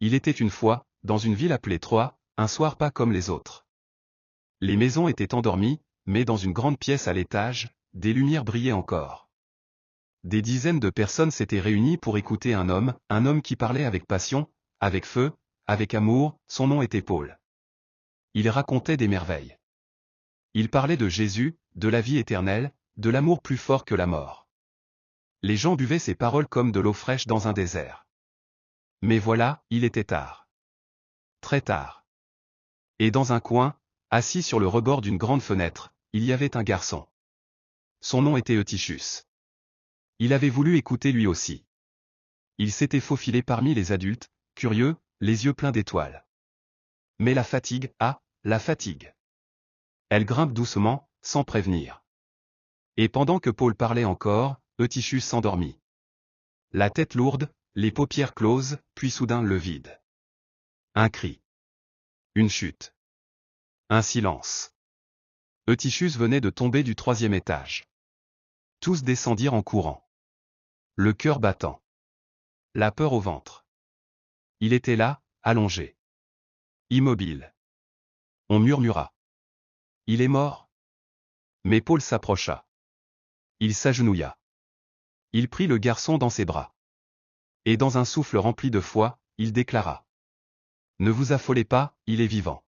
Il était une fois, dans une ville appelée Troie, un soir pas comme les autres. Les maisons étaient endormies, mais dans une grande pièce à l'étage, des lumières brillaient encore. Des dizaines de personnes s'étaient réunies pour écouter un homme qui parlait avec passion, avec feu, avec amour. Son nom était Paul. Il racontait des merveilles. Il parlait de Jésus, de la vie éternelle, de l'amour plus fort que la mort. Les gens buvaient ses paroles comme de l'eau fraîche dans un désert. Mais voilà, il était tard. Très tard. Et dans un coin, assis sur le rebord d'une grande fenêtre, il y avait un garçon. Son nom était Eutychus. Il avait voulu écouter lui aussi. Il s'était faufilé parmi les adultes, curieux, les yeux pleins d'étoiles. Mais la fatigue, la fatigue. Elle grimpe doucement, sans prévenir. Et pendant que Paul parlait encore, Eutychus s'endormit. La tête lourde, les paupières closes, puis soudain le vide. Un cri. Une chute. Un silence. Eutychus venait de tomber du 3e étage. Tous descendirent en courant. Le cœur battant. La peur au ventre. Il était là, allongé. Immobile. On murmura. Il est mort. Mais Paul s'approcha. Il s'agenouilla. Il prit le garçon dans ses bras. Et dans un souffle rempli de foi, il déclara. Ne vous affolez pas, il est vivant.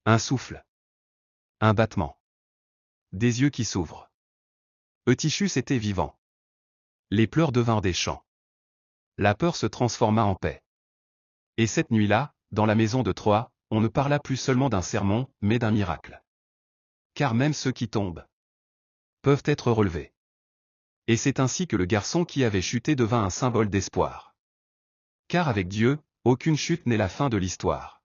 Un souffle. Un battement. Des yeux qui s'ouvrent. Eutychus était vivant. Les pleurs devinrent des chants. La peur se transforma en paix. Et cette nuit-là, dans la maison de Troie, on ne parla plus seulement d'un sermon, mais d'un miracle. Car même ceux qui tombent peuvent être relevés. Et c'est ainsi que le garçon qui avait chuté devint un symbole d'espoir. Car avec Dieu, aucune chute n'est la fin de l'histoire.